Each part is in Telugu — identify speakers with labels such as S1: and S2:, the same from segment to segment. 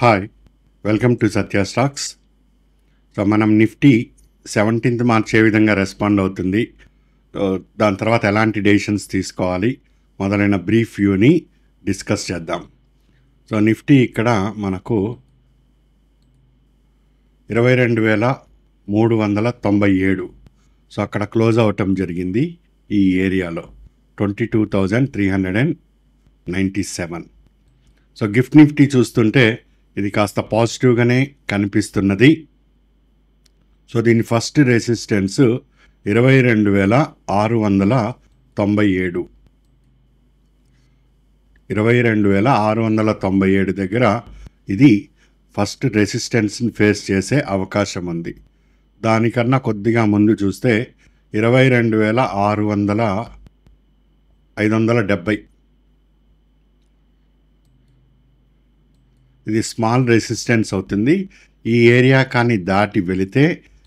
S1: Hi, welcome to Satya stocks. So మనం నిఫ్టీ 17th మార్చ్ ఏ విధంగా రెస్పాండ్ అవుతుంది, దాని తర్వాత ఎలాంటి డెసిషన్స్ తీసుకోవాలి మొదలైన బ్రీఫ్ వ్యూని డిస్కస్ చేద్దాం. సో నిఫ్టీ ఇక్కడ మనకు 22,397, సో అక్కడ క్లోజ్ అవటం జరిగింది. ఈ ఏరియాలో 22,397. సో గిఫ్ట్ నిఫ్టీ చూస్తుంటే ఇది కాస్త పాజిటివ్గానే కనిపిస్తున్నది. సో దీని ఫస్ట్ రెసిస్టెన్స్ 22,697. 22,697 దగ్గర ఇది ఫస్ట్ రెసిస్టెన్స్ని ఫేస్ చేసే అవకాశం ఉంది. దానికన్నా కొద్దిగా ముందు చూస్తే 22,570, ఇది స్మాల్ రెసిస్టెన్స్ అవుతుంది. ఈ ఏరియా కానీ దాటి వెళితే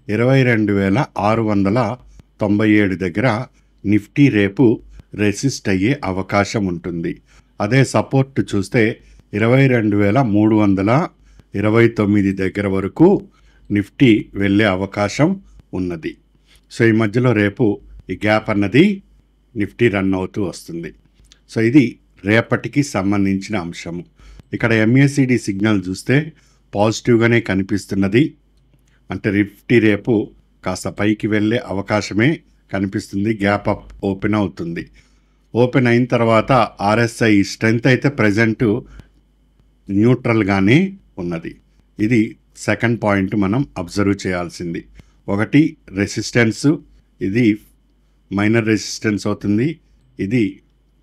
S1: 22,697 దగ్గర నిఫ్టీ రేపు రెసిస్ట్ అయ్యే అవకాశం ఉంటుంది. అదే సపోర్ట్ చూస్తే 22,329 దగ్గర వరకు నిఫ్టీ వెళ్ళే అవకాశం ఉన్నది. సో ఈ మధ్యలో రేపు ఈ గ్యాప్ అన్నది నిఫ్టీ రన్ అవుతూ వస్తుంది. సో ఇది రేపటికి సంబంధించిన అంశము. ఇక్కడ MACD సిగ్నల్ చూస్తే పాజిటివ్గానే కనిపిస్తున్నది. అంటే నిఫ్టీ రేపు కాస్త పైకి వెళ్ళే అవకాశమే కనిపిస్తుంది. గ్యాప్ అప్ ఓపెన్ అవుతుంది. ఓపెన్ అయిన తర్వాత RSI స్ట్రెంగ్త్ అయితే ప్రజెంట్ న్యూట్రల్గానే ఉన్నది. ఇది సెకండ్ పాయింట్ మనం అబ్జర్వ్ చేయాల్సింది. ఒకటి రెసిస్టెన్స్, ఇది మైనర్ రెసిస్టెన్స్ అవుతుంది, ఇది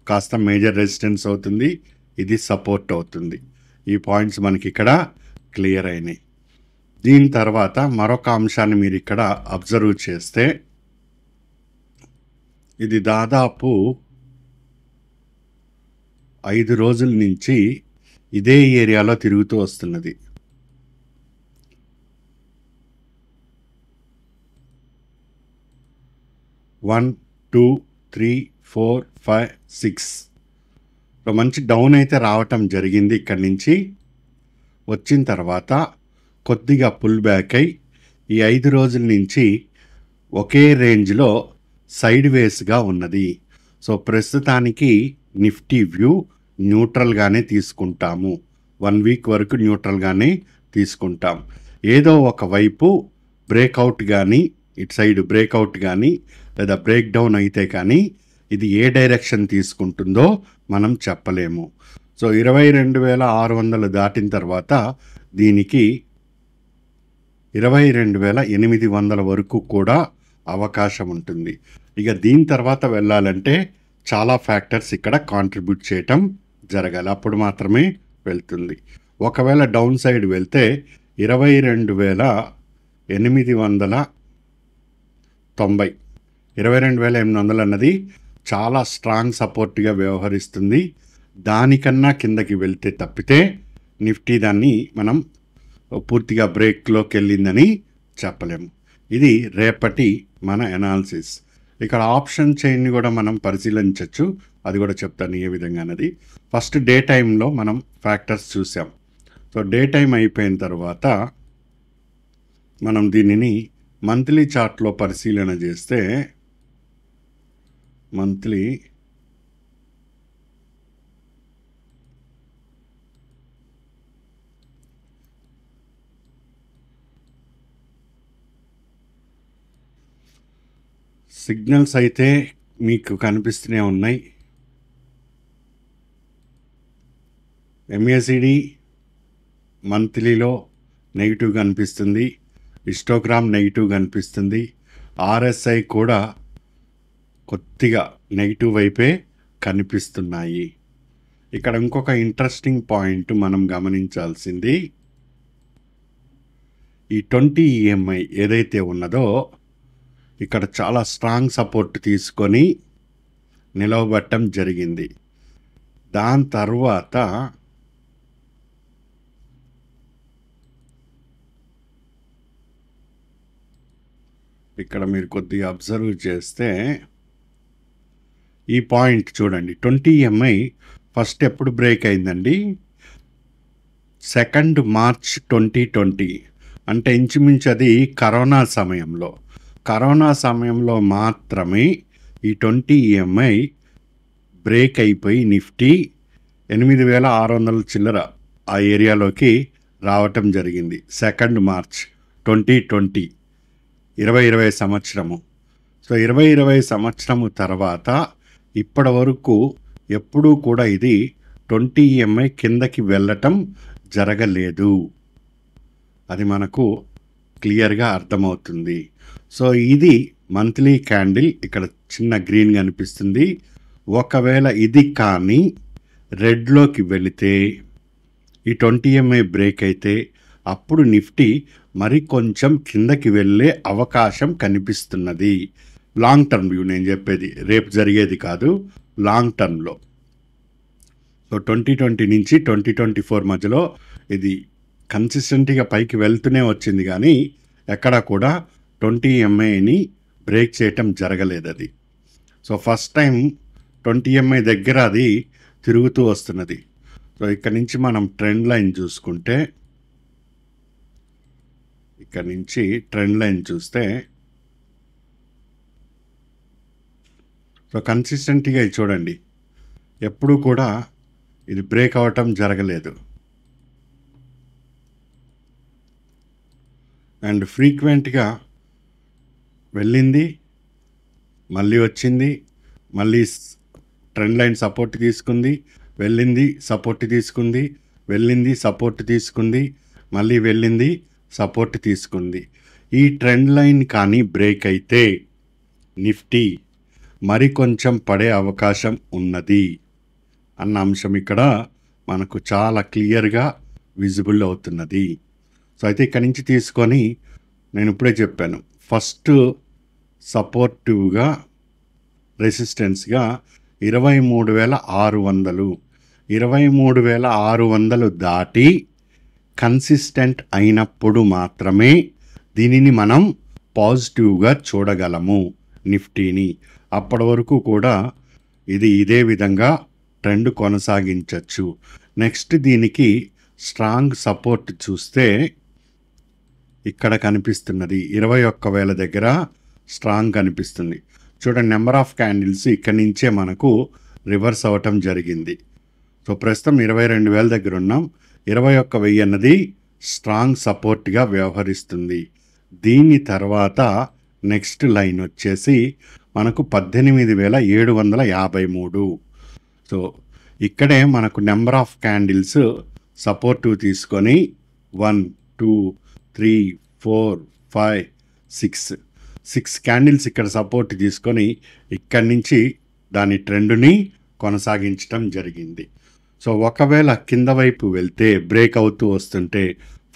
S1: కాస్త మేజర్ రెసిస్టెన్స్ అవుతుంది, ఇది సపోర్ట్ అవుతుంది. ఈ పాయింట్స్ మనకి ఇక్కడ క్లియర్ అయినాయి. దీని తర్వాత మరొక అంశాన్ని మీరు ఇక్కడ అబ్జర్వ్ చేస్తే ఇది దాదాపు 5 రోజుల నుంచి ఇదే ఏరియాలో తిరుగుతూ వస్తున్నది. వన్, 2, 3, 4, 5, 6 మంచి డౌన్ అయితే రావటం జరిగింది. ఇక్కడి నుంచి వచ్చిన తర్వాత కొద్దిగా పుల్ బ్యాక్ అయి ఈ 5 రోజుల నుంచి ఒకే రేంజ్లో సైడ్ వేస్గా ఉన్నది. సో ప్రస్తుతానికి నిఫ్టీ వ్యూ న్యూట్రల్గానే తీసుకుంటాము. 1 వీక్ వరకు న్యూట్రల్గానే తీసుకుంటాం. ఏదో ఒకవైపు బ్రేక్అవుట్ కానీ, ఇటు సైడ్ బ్రేక్అవుట్ కానీ లేదా బ్రేక్ డౌన్ అయితే కానీ ఇది ఏ డైరెక్షన్ తీసుకుంటుందో మనం చెప్పలేము. సో 22,600 దాటిన తర్వాత దీనికి 22,800 వరకు కూడా అవకాశం ఉంటుంది. ఇక దీని తర్వాత వెళ్ళాలంటే చాలా ఫ్యాక్టర్స్ ఇక్కడ కాంట్రిబ్యూట్ చేయటం జరగాలి, అప్పుడు మాత్రమే వెళ్తుంది. ఒకవేళ డౌన్ సైడ్ వెళ్తే 22,890, 22,800 అన్నది చాలా స్ట్రాంగ్ సపోర్ట్గా వ్యవహరిస్తుంది. దానికన్నా కిందకి వెళ్తే తప్పితే నిఫ్టీ దాన్ని మనం పూర్తిగా బ్రేక్లోకి వెళ్ళిందని చెప్పలేము. ఇది రేపటి మన ఎనాలిసిస్. ఇక్కడ ఆప్షన్ చైన్ని కూడా మనం పరిశీలించవచ్చు, అది కూడా చెప్తాను ఏ విధంగా అన్నది. ఫస్ట్ డే టైంలో మనం ఫ్యాక్టర్స్ చూసాం. సో డే టైం అయిపోయిన తర్వాత మనం దీనిని మంత్లీ చార్ట్లో పరిశీలన చేస్తే మంత్లీ సిగ్నల్స్ అయితే మీకు కనిపిస్తూనే ఉన్నాయి. MACD మంత్లీలో నెగిటివ్ కనిపిస్తుంది, హిస్టోగ్రామ్ నెగిటివ్ కనిపిస్తుంది, RSI కూడా కొద్దిగా నెగిటివ్ వైపే కనిపిస్తున్నాయి. ఇక్కడ ఇంకొక ఇంట్రెస్టింగ్ పాయింట్ మనం గమనించాల్సింది, ఈ 20 EMI ఏదైతే ఉన్నదో ఇక్కడ చాలా స్ట్రాంగ్ సపోర్ట్ తీసుకొని నిలవబట్టడం జరిగింది. దాని తర్వాత ఇక్కడ మీరు కొద్దిగా అబ్జర్వ్ చేస్తే ఈ పాయింట్ చూడండి, 20 EMI ఫస్ట్ ఎప్పుడు బ్రేక్ అయిందండి? 2 మార్చ్ 2020 అంటే ఇంచుమించు అది కరోనా సమయంలో మాత్రమే ఈ 20 EMI బ్రేక్ అయిపోయి నిఫ్టీ 8,600 చిల్లర ఆ ఏరియాలోకి రావటం జరిగింది. 2 మార్చ్ 2020 2020 సంవత్సరము. సో 2020 సంవత్సరము తర్వాత ఇప్పటి వరకు ఎప్పుడూ కూడా ఇది 20 EMI కిందకి వెళ్ళటం జరగలేదు. అది మనకు క్లియర్గా అర్థమవుతుంది. సో ఇది మంత్లీ క్యాండిల్, ఇక్కడ చిన్న గ్రీన్ కనిపిస్తుంది. ఒకవేళ ఇది కానీ రెడ్లోకి వెళితే ఈ 20 EMI బ్రేక్ అయితే అప్పుడు నిఫ్టీ మరి కొంచెం కిందకి వెళ్ళే అవకాశం కనిపిస్తున్నది. లాంగ్ టర్మ్ వ్యూ నేను చెప్పేది, రేపు జరిగేది కాదు, లాంగ్ టర్మ్లో. సో 2020 నుంచి 2024 మధ్యలో ఇది కన్సిస్టెంట్గా పైకి వెళ్తూనే వచ్చింది, కానీ ఎక్కడా కూడా 20 EMIని బ్రేక్ చేయటం జరగలేదు అది. సో ఫస్ట్ టైం 20 EMI దగ్గర అది తిరుగుతూ వస్తున్నది. సో ఇక్కడ నుంచి మనం ట్రెండ్ లైన్ చూసుకుంటే, ఇక్కడ నుంచి ట్రెండ్ లైన్ చూస్తే సో కన్సిస్టెంట్గా చూడండి, ఎప్పుడూ కూడా ఇది బ్రేక్ అవ్వటం జరగలేదు. అండ్ ఫ్రీక్వెంట్గా వెళ్ళింది, మళ్ళీ వచ్చింది, మళ్ళీ ట్రెండ్ లైన్ సపోర్ట్ తీసుకుంది, వెళ్ళింది, సపోర్ట్ తీసుకుంది, వెళ్ళింది, సపోర్ట్ తీసుకుంది, మళ్ళీ వెళ్ళింది, సపోర్ట్ తీసుకుంది. ఈ ట్రెండ్ లైన్ కానీ బ్రేక్ అయితే నిఫ్టీ మరి కొంచెం పడే అవకాశం ఉన్నది అన్న అంశం ఇక్కడ మనకు చాలా క్లియర్గా విజిబుల్ అవుతున్నది. సో అయితే ఇక్కడి నుంచి తీసుకొని నేను ఇప్పుడే చెప్పాను, ఫస్ట్ సపోర్టివ్గా రెసిస్టెన్స్గా 23,600 23,600 దాటి కన్సిస్టెంట్ అయినప్పుడు మాత్రమే దీనిని మనం పాజిటివ్గా చూడగలము నిఫ్టీని. అప్పటి వరకు కూడా ఇది ఇదే విధంగా ట్రెండ్ కొనసాగించవచ్చు. నెక్స్ట్ దీనికి స్ట్రాంగ్ సపోర్ట్ చూస్తే ఇక్కడ కనిపిస్తున్నది 21,000 దగ్గర స్ట్రాంగ్ కనిపిస్తుంది. చూడండి, నెంబర్ ఆఫ్ క్యాండిల్స్ ఇక్కడి నుంచే మనకు రివర్స్ అవ్వటం జరిగింది. సో ప్రస్తుతం 22,000 దగ్గర ఉన్నాం. 21,000 అన్నది స్ట్రాంగ్ సపోర్ట్గా వ్యవహరిస్తుంది. దీని తర్వాత నెక్స్ట్ లైన్ వచ్చేసి మనకు 18,753. సో ఇక్కడే మనకు నెంబర్ ఆఫ్ క్యాండిల్స్ సపోర్టివ్ తీసుకొని 1 2 3 4 5 6 క్యాండిల్స్ ఇక్కడ సపోర్ట్ తీసుకొని ఇక్కడి నుంచి దాని ట్రెండ్ని కొనసాగించడం జరిగింది. సో ఒకవేళ కింద వైపు వెళ్తే బ్రేక్ అవుతూ వస్తుంటే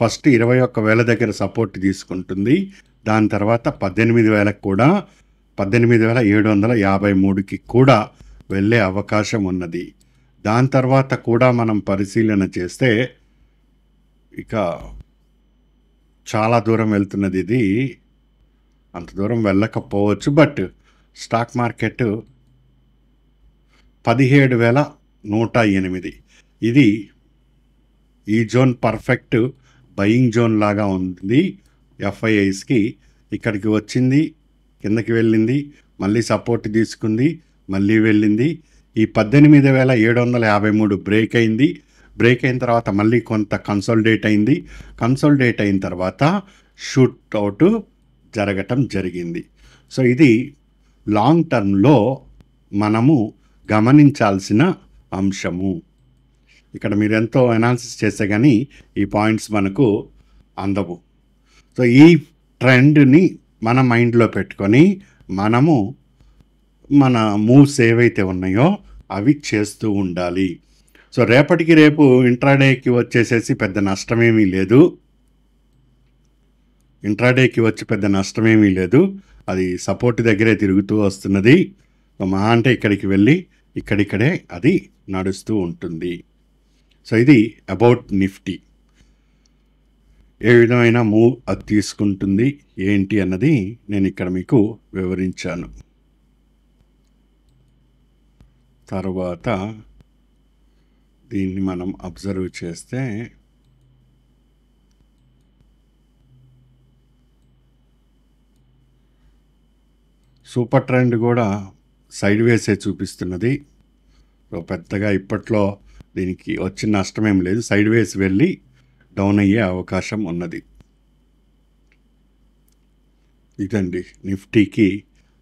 S1: ఫస్ట్ 21,000 దగ్గర సపోర్ట్ తీసుకుంటుంది. దాని తర్వాత 18,000 కూడా 18,753కి కూడా వెళ్ళే అవకాశం ఉన్నది. దాని తర్వాత కూడా మనం పరిశీలన చేస్తే ఇక చాలా దూరం వెళ్తున్నది. ఇది అంత దూరం వెళ్ళకపోవచ్చు, బట్ స్టాక్ మార్కెట్ 17,108 ఇది ఈ జోన్ పర్ఫెక్ట్ బయింగ్ జోన్ లాగా ఉంది. FIIస్కి ఇక్కడికి వచ్చింది, కిందకి వెళ్ళింది, మళ్ళీ సపోర్ట్ తీసుకుంది, మళ్ళీ వెళ్ళింది. ఈ 18,753 బ్రేక్ అయింది. బ్రేక్ అయిన తర్వాత మళ్ళీ కొంత కన్సాలిడేట్ అయింది. కన్సాలిడేట్ అయిన తర్వాత షూట్ అవుట్ జరగటం జరిగింది. సో ఇది లాంగ్ టర్మ్లో మనము గమనించాల్సిన అంశము. ఇక్కడ మీరు ఎంతో అనాలిసిస్ చేస్తే కానీ ఈ పాయింట్స్ మనకు అందవు. సో ఈ ట్రెండ్ని మన మైండ్లో పెట్టుకొని మనము మన మూవ్స్ ఏవైతే ఉన్నాయో అవి చేస్తూ ఉండాలి. సో రేపటికి రేపు ఇంట్రాడేకి వచ్చేసేసి పెద్ద నష్టమేమీ లేదు. అది సపోర్ట్ దగ్గరే తిరుగుతూ వస్తున్నది. మా అంటే ఇక్కడికి వెళ్ళి ఇక్కడిక్కడే అది నడుస్తూ ఉంటుంది. సో ఇది అబౌట్ నిఫ్టీ. ఏ విధమైన మూవ్ అది తీసుకుంటుంది ఏంటి అన్నది నేను ఇక్కడ మీకు వివరించాను. తర్వాత దీన్ని మనం అబ్జర్వ్ చేస్తే సూపర్ ట్రెండ్ కూడా సైడ్ వేసే చూపిస్తున్నది. సో పెద్దగా ఇప్పట్లో దీనికి వచ్చిన నష్టమేం లేదు. సైడ్ వేస్ వెళ్ళి డౌన్ అయ్యే అవకాశం ఉన్నది. ఇదండి నిఫ్టీకి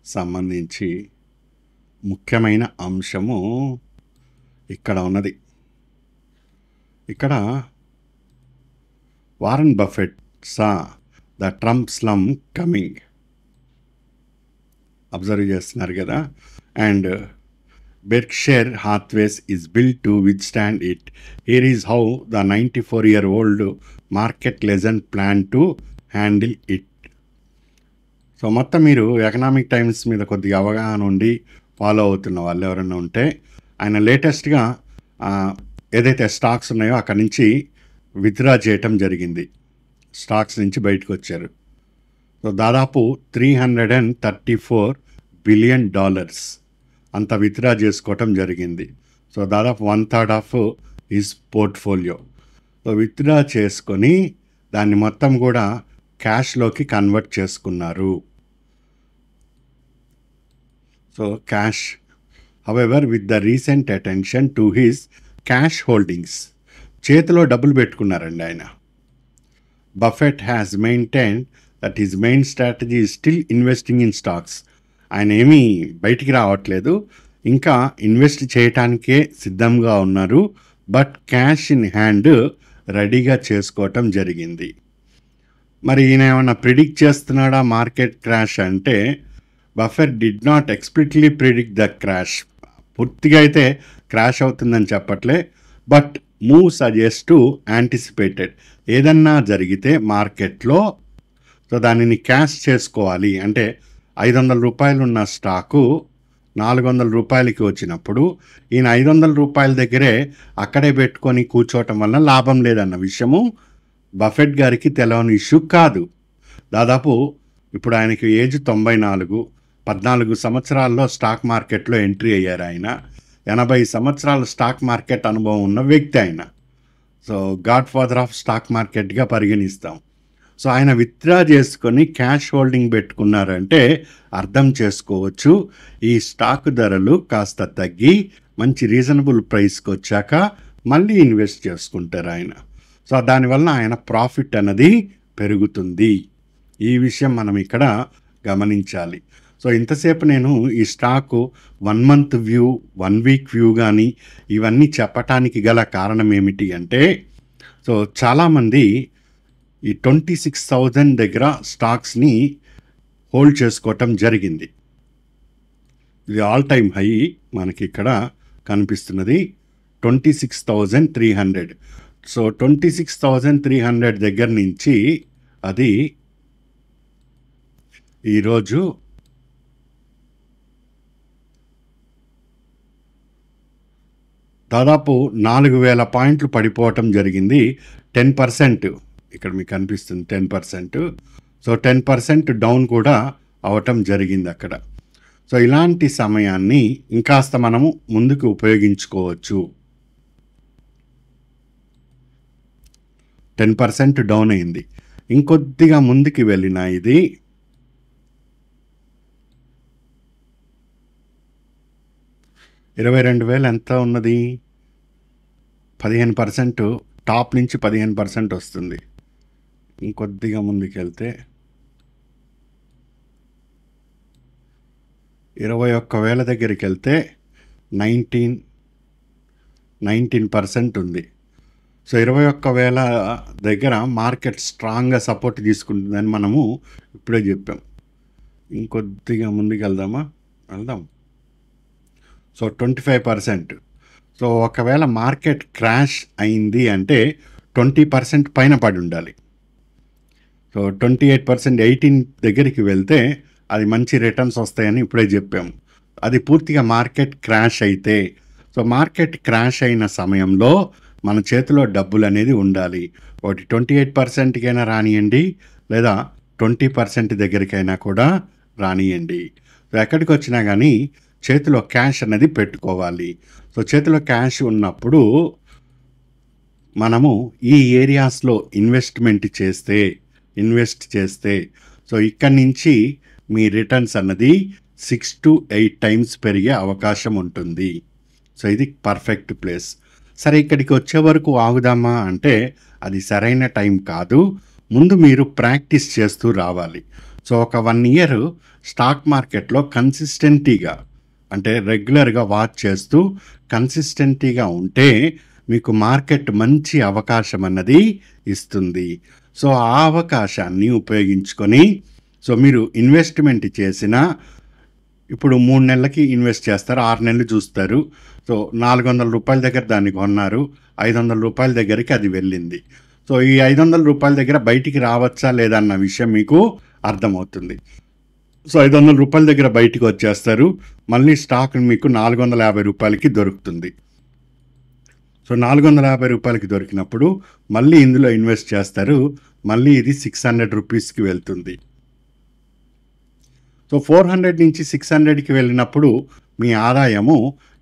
S1: సంబంధించి ముఖ్యమైన అంశము ఇక్కడ ఉన్నది. ఇక్కడ Warren Buffett saw the Trump slump coming observe చేస్తున్నారు కదా. And Berkshire Hathaway's is built to withstand it. Here is how the 94-year-old market legend plan to handle it. So మొత్తం మీరు ఎకనామిక్ టైమ్స్ మీద కొద్దిగా అవగాహన ఉండి ఫాలో అవుతున్న వాళ్ళు ఎవరైనా ఉంటే, ఆయన లేటెస్ట్గా ఏదైతే స్టాక్స్ ఉన్నాయో అక్కడి నుంచి విత్డ్రా చేయటం జరిగింది. స్టాక్స్ నుంచి బయటకు వచ్చారు. సో దాదాపు $334 బిలియన్ అంత విత్డ్రా చేసుకోవటం జరిగింది. సో దాదాపు 1/3 of his portfolio. So withdraw చేసుకొని దాన్ని మొత్తం కూడా క్యాష్లోకి కన్వర్ట్ చేసుకున్నారు. So cash however with the recent attention to his cash holdings, చేతిలో డబ్బులు పెట్టుకున్నారండి ఆయన. Buffett has maintain that his main strategy is still investing in stocks. ఆయన ఏమీ బయటికి రావట్లేదు, ఇంకా ఇన్వెస్ట్ చేయటానికే సిద్ధంగా ఉన్నారు. బట్ క్యాష్ ఇన్ హ్యాండ్ రెడీగా చేసుకోవటం జరిగింది. మరి ఈయన ఏమన్నా ప్రిడిక్ట్ చేస్తున్నాడా మార్కెట్ క్రాష్ అంటే, Buffett did not explicitly predict the crash. పూర్తిగా అయితే క్రాష్ అవుతుందని చెప్పట్లే, but move suggest to anticipated. ఏదన్నా జరిగితే మార్కెట్లో సో దానిని క్యాష్ చేసుకోవాలి అంటే, $500 ఉన్న స్టాకు $400 వచ్చినప్పుడు ఈయన $500 దగ్గరే అక్కడే పెట్టుకొని కూర్చోవటం వల్ల లాభం లేదన్న విషయము బఫెట్ గారికి తెలవని ఇష్యూ కాదు. దాదాపు ఇప్పుడు ఆయనకి ఏజ్ 94, 14 సంవత్సరాల్లో స్టాక్ మార్కెట్లో ఎంట్రీ అయ్యారు ఆయన. 80 సంవత్సరాల స్టాక్ మార్కెట్ అనుభవం ఉన్న వ్యక్తి ఆయన. So God father of stock మార్కెట్గా పరిగణిస్తాం. సో ఆయన విత్డ్రా చేసుకొని క్యాష్ హోల్డింగ్ పెట్టుకున్నారంటే అర్థం చేసుకోవచ్చు, ఈ స్టాక్ ధరలు కాస్త తగ్గి మంచి రీజనబుల్ ప్రైస్కి వచ్చాక మళ్ళీ ఇన్వెస్ట్ చేసుకుంటారు ఆయన. సో దానివల్ల ఆయన ప్రాఫిట్ అన్నది పెరుగుతుంది. ఈ విషయం మనం ఇక్కడ గమనించాలి. సో ఇంతసేపు నేను ఈ stock 1 month view, 1 week view కానీ ఇవన్నీ చెప్పటానికి గల కారణం ఏమిటి అంటే, సో చాలామంది ఈ 26,000 దగ్గర స్టాక్స్ని హోల్డ్ చేసుకోవటం జరిగింది. ఇది ఆల్ టైమ్ హై మనకి ఇక్కడ కనిపిస్తున్నది 26,300. సో 26,300 దగ్గర నుంచి అది ఈరోజు దాదాపు 4,000 పాయింట్లు పడిపోవటం జరిగింది. 10% ఇక్కడ మీకు కనిపిస్తుంది 10%. సో 10% డౌన్ కూడా అవటం జరిగింది అక్కడ. సో ఇలాంటి సమయాన్ని ఇంకాస్త మనము ముందుకు ఉపయోగించుకోవచ్చు. 10% డౌన్ అయింది. ఇంకొద్దిగా ముందుకు వెళ్ళిన ఇది 22,000 ఎంత ఉన్నది, 15%, టాప్ నుంచి 15% వస్తుంది. ఇంకొద్దిగా ముందుకెళ్తే 21,000 దగ్గరికి వెళ్తే 19% ఉంది. సో 21,000 దగ్గర మార్కెట్ స్ట్రాంగ్గా సపోర్ట్ తీసుకుంటుందని మనము ఇప్పుడే చెప్పాం. ఇంకొద్దిగా ముందుకు వెళ్దాం. సో 25%. సో ఒకవేళ మార్కెట్ క్రాష్ అయింది అంటే 20% పైన పడి ఉండాలి. సో 28%, 18 దగ్గరికి వెళ్తే అది మంచి రిటర్న్స్ వస్తాయని ఇప్పుడే చెప్పాము. అది పూర్తిగా మార్కెట్ క్రాష్ అయితే, సో మార్కెట్ క్రాష్ అయిన సమయంలో మన చేతిలో డబ్బులు అనేది ఉండాలి. ఒకటి 28%కైనా రానియండి, లేదా 20% దగ్గరికైనా కూడా రానియండి. సో ఎక్కడికి వచ్చినా కానీ చేతిలో క్యాష్ అనేది పెట్టుకోవాలి. సో చేతిలో క్యాష్ ఉన్నప్పుడు మనము ఈ ఏరియాస్లో ఇన్వెస్ట్ చేస్తే సో ఇక్కడి నుంచి మీ రిటర్న్స్ అన్నది 6 to 8 టైమ్స్ పెరిగే అవకాశం ఉంటుంది. సో ఇది పర్ఫెక్ట్ ప్లేస్. సరే, ఇక్కడికి వచ్చే వరకు ఆగుదామా అంటే అది సరైన టైం కాదు. ముందు మీరు ప్రాక్టీస్ చేస్తూ రావాలి. సో ఒక 1 ఇయర్ స్టాక్ మార్కెట్లో కన్సిస్టెంటీగా అంటే రెగ్యులర్గా వాచ్ చేస్తూ కన్సిస్టెంటీగా ఉంటే మీకు మార్కెట్ మంచి అవకాశం అన్నది ఇస్తుంది. సో ఆ అవకాశాన్ని ఉపయోగించుకొని సో మీరు ఇన్వెస్ట్మెంట్ చేసిన ఇప్పుడు 3 నెలలకి ఇన్వెస్ట్ చేస్తారు, 6 నెలలు చూస్తారు. సో ₹400 దగ్గర దాన్ని కొన్నారు, ₹500 దగ్గరికి అది వెళ్ళింది. సో ఈ ₹500 దగ్గర బయటికి రావచ్చా లేదా అన్న విషయం మీకు అర్థమవుతుంది. సో ₹500 దగ్గర బయటికి వచ్చేస్తారు, మళ్ళీ స్టాక్ మీకు ₹450కి దొరుకుతుంది. సో ₹450కి దొరికినప్పుడు మళ్ళీ ఇందులో ఇన్వెస్ట్ చేస్తారు, మళ్ళీ ఇది ₹600కి వెళ్తుంది. సో 400 నుంచి 600కి వెళ్ళినప్పుడు మీ ఆదాయము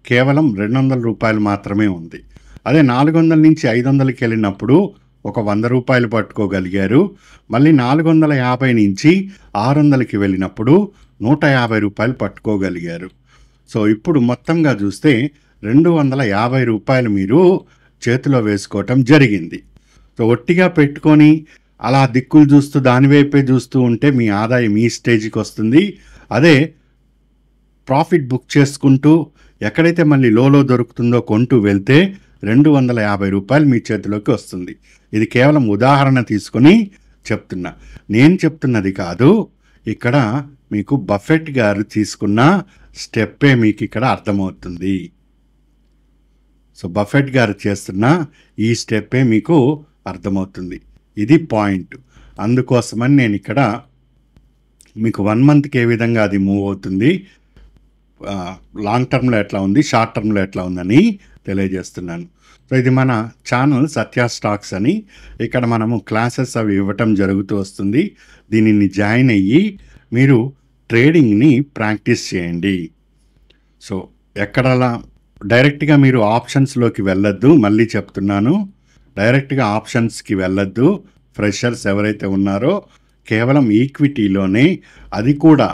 S1: కేవలం ₹200 మాత్రమే ఉంది. అదే 400 నుంచి 500కి వెళ్ళినప్పుడు ఒక ₹100 పట్టుకోగలిగారు. మళ్ళీ 450 నుంచి 600కి వెళ్ళినప్పుడు ₹150 పట్టుకోగలిగారు. సో ఇప్పుడు మొత్తంగా చూస్తే ₹250 మీరు చేతిలో వేసుకోవటం జరిగింది. సో ఒట్టిగా పెట్టుకొని అలా దిక్కులు చూస్తూ దాని వైపే చూస్తూ ఉంటే మీ ఆదాయం ఈ స్టేజ్కి వస్తుంది. అదే ప్రాఫిట్ బుక్ చేసుకుంటూ ఎక్కడైతే మళ్ళీ లోలో దొరుకుతుందో కొంటూ వెళ్తే ₹250 మీ చేతిలోకి వస్తుంది. ఇది కేవలం ఉదాహరణ తీసుకొని చెప్తున్నా, నేను చెప్తున్నది కాదు. ఇక్కడ మీకు బఫెట్ గారు తీసుకున్న స్టెప్పే మీకు ఇక్కడ అర్థమవుతుంది. సో బఫెట్ గారు చేస్తున్న ఈ స్టెప్పే మీకు అర్థమవుతుంది. ఇది పాయింట్. అందుకోసమని నేను ఇక్కడ మీకు 1 మంత్కి ఏ విధంగా అది మూవ్ అవుతుంది, లాంగ్ టర్మ్లో ఎట్లా ఉంది, షార్ట్ టర్మ్లో ఎట్లా ఉందని తెలియజేస్తున్నాను. సో ఇది మన ఛానల్ సత్య స్టాక్స్ అని. ఇక్కడ మనము క్లాసెస్ అవి ఇవ్వటం జరుగుతూ వస్తుంది. దీనిని జాయిన్ అయ్యి మీరు ట్రేడింగ్ని ప్రాక్టీస్ చేయండి. సో ఎక్కడలా డైరెక్ట్గా మీరు ఆప్షన్స్లోకి వెళ్ళొద్దు. మళ్ళీ చెప్తున్నాను, డైరెక్ట్గా ఆప్షన్స్కి వెళ్ళొద్దు. ఫ్రెషర్స్ ఎవరైతే ఉన్నారో కేవలం ఈక్విటీలోనే, అది కూడా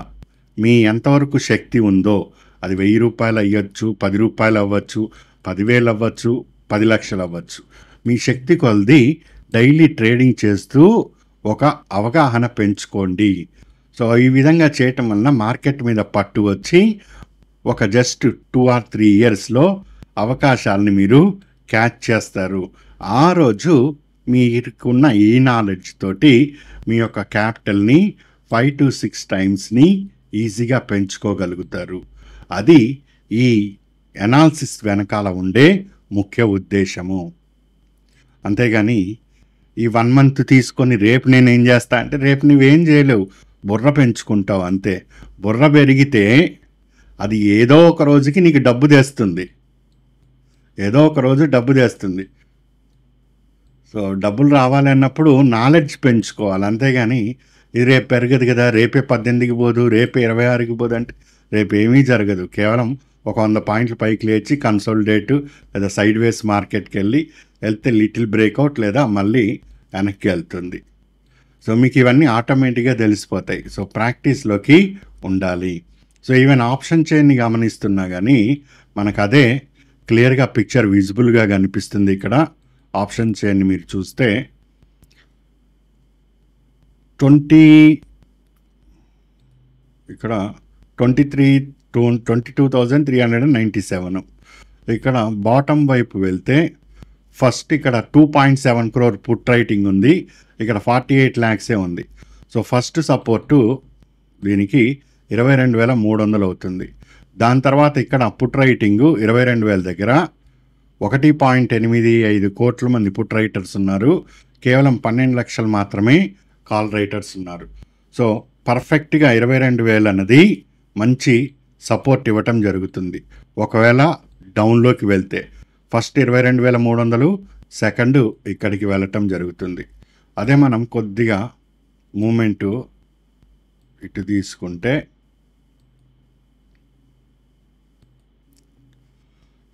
S1: మీ ఎంతవరకు శక్తి ఉందో, అది ₹1000 అయ్యొచ్చు, ₹10 అవ్వచ్చు, 10,000 అవ్వచ్చు, 10 లక్షలు అవ్వచ్చు. మీ శక్తి కొలది డైలీ ట్రేడింగ్ చేస్తూ ఒక అవగాహన పెంచుకోండి. సో ఈ విధంగా చేయటం వలన మార్కెట్ మీద పట్టు వచ్చి ఒక జస్ట్ 2 or 3 ఇయర్స్లో అవకాశాలని మీరు క్యాచ్ చేస్తారు. ఆ రోజు మీకున్న ఈ నాలెడ్జ్ తోటి మీ యొక్క క్యాపిటల్ని 5 to 6 టైమ్స్ని ఈజీగా పెంచుకోగలుగుతారు. అది ఈ ఎనాలిసిస్ వెనకాల ఉండే ముఖ్య ఉద్దేశము. అంతేగాని ఈ 1 మంత్ తీసుకొని రేపు నేనేం చేస్తా అంటే రేపు నువ్వేం చేయలేవు, బుర్ర పెంచుకుంటావు అంతే. బుర్ర పెరిగితే అది ఏదో ఒక రోజుకి నీకు డబ్బు తెస్తుంది, ఏదో ఒక రోజు డబ్బు తెస్తుంది. సో డబ్బులు రావాలి అన్నప్పుడు నాలెడ్జ్ పెంచుకోవాలి. అంతేగాని ఇది రేపు పెరగదు కదా, రేపే 18కి పోదు, రేపే 26కి పోదు అంటే రేపు ఏమీ జరగదు. కేవలం ఒక 100 పాయింట్లు పైకి లేచి కన్సోలిడేట్ లేదా సైడ్ వేస్ మార్కెట్కి వెళ్తే లిటిల్ బ్రేక్అవుట్ లేదా మళ్ళీ వెనక్కి వెళ్తుంది. సో మీకు ఇవన్నీ ఆటోమేటిక్గా తెలిసిపోతాయి. సో ప్రాక్టీస్లోకి ఉండాలి. సో ఈవెన్ ఆప్షన్ చైన్ని గమనిస్తున్నా కానీ మనకు అదే క్లియర్గా పిక్చర్ విజిబుల్గా కనిపిస్తుంది. ఇక్కడ ఆప్షన్ చైన్ని మీరు చూస్తే 22,397. ఇక్కడ బాటమ్ వైపు వెళ్తే ఫస్ట్ ఇక్కడ 2.7 crore పుట్ రైటింగ్ ఉంది, ఇక్కడ 48 lakhs ఉంది. సో ఫస్ట్ సపోర్టు దీనికి 22,300 అవుతుంది. దాని తర్వాత ఇక్కడ పుట్ రైటింగు 22,000 దగ్గర 1.85 కోట్ల మంది పుట్ రైటర్స్ ఉన్నారు, కేవలం 12 లక్షలు మాత్రమే కాల్ రైటర్స్ ఉన్నారు. సో పర్ఫెక్ట్గా 22,000 అన్నది మంచి సపోర్ట్ ఇవ్వటం జరుగుతుంది. ఒకవేళ డౌన్లోకి వెళ్తే ఫస్ట్ 22,300, సెకండ్ ఇక్కడికి వెళ్ళటం జరుగుతుంది. అదే మనం కొద్దిగా మూమెంటు ఇటు తీసుకుంటే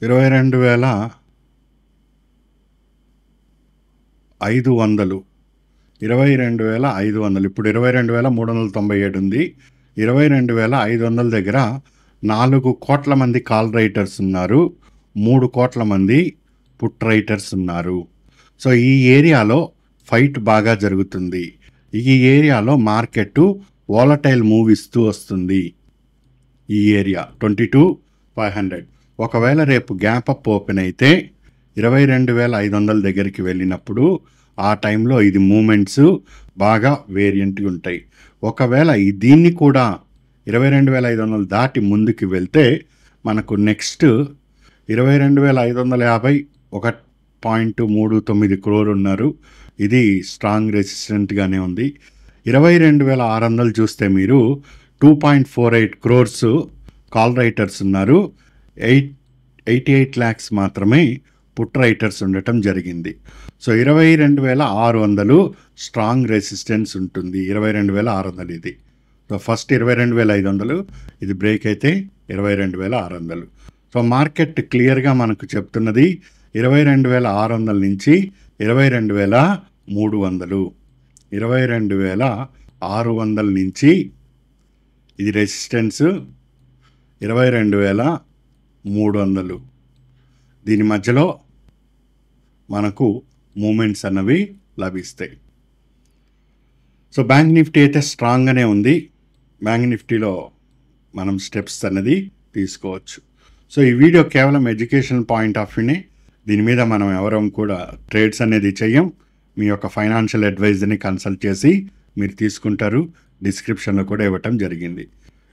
S1: 22,500, ఇప్పుడు 22,397 ఉంది. 22,500 దగ్గర 4 కోట్ల మంది కాల్ రైటర్స్ ఉన్నారు, 3 కోట్ల మంది పుట్ రైటర్స్ ఉన్నారు. సో ఈ ఏరియాలో ఫైట్ బాగా జరుగుతుంది. ఈ ఏరియాలో మార్కెట్ వాలటైల్ మూవ్ ఇస్తూ వస్తుంది. ఈ ఏరియా 22,500 ఒకవేళ రేపు గ్యాప్ అప్ ఓపెన్ అయితే 22,500 దగ్గరికి వెళ్ళినప్పుడు ఆ టైంలో ఇది మూమెంట్స్ బాగా వేరియంట్గా ఉంటాయి. ఒకవేళ దీన్ని కూడా 22,500 దాటి ముందుకు వెళ్తే మనకు నెక్స్ట్ 22,550 1.39 crore ఉన్నారు. ఇది స్ట్రాంగ్ రెసిస్టెంట్గానే ఉంది. 22,600 చూస్తే మీరు 2.48 crores కాల్ రైటర్స్ ఉన్నారు, 88 lakhs మాత్రమే పుట్ రైటర్స్ ఉండటం జరిగింది. సో 22,600 స్ట్రాంగ్ రెసిస్టెన్స్ ఉంటుంది. 22,600 ఇది. సో ఫస్ట్ 22,500, ఇది బ్రేక్ అయితే 22,600. సో మార్కెట్ క్లియర్గా మనకు చెప్తున్నది 22,600 నుంచి 22,300, 22,600 నుంచి ఇది రెసిస్టెన్స్ 22,300. దీని మధ్యలో మనకు మూమెంట్స్ అన్నవి లభిస్తాయి. సో బ్యాంక్ నిఫ్టీ అయితే స్ట్రాంగ్గానే ఉంది. బ్యాంక్ నిఫ్టీలో మనం స్టెప్స్ అన్నది తీసుకోవచ్చు. సో ఈ వీడియో కేవలం ఎడ్యుకేషన్ పాయింట్ ఆఫ్ వ్యూనే. దీని మీద మనం ఎవరం కూడా ట్రేడ్స్ అనేది చెయ్యం. మీ యొక్క ఫైనాన్షియల్ అడ్వైజర్ని కన్సల్ట్ చేసి మీరు తీసుకుంటారు. డిస్క్రిప్షన్లో కూడా ఇవ్వటం జరిగింది.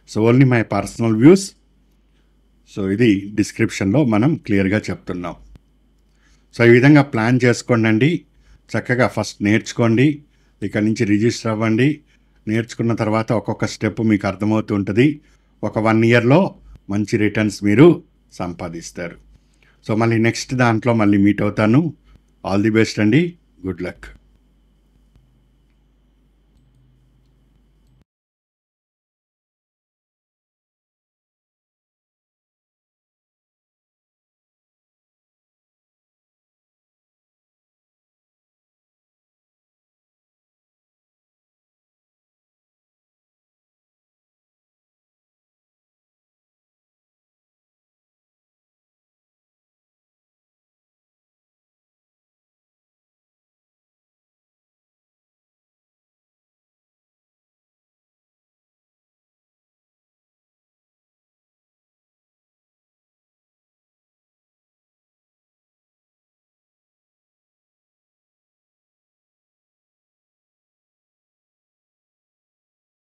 S1: So only my personal views. So ఇది డిస్క్రిప్షన్లో మనం క్లియర్గా చెప్తున్నాం. సో ఈ విధంగా ప్లాన్ చేసుకోండి. చక్కగా ఫస్ట్ నేర్చుకోండి, ఇక నుంచి రిజిస్టర్ అవ్వండి. నేర్చుకున్న తర్వాత ఒక్కొక్క స్టెప్ మీకు అర్థమవుతూ ఉంటుంది. ఒక 1 yearలో మంచి రిటర్న్స్ మీరు సంపాదిస్తారు. సో మళ్ళీ నెక్స్ట్ దాంట్లో మళ్ళీ మీట్ అవుతాను. ఆల్ ది బెస్ట్ అండి. Good luck.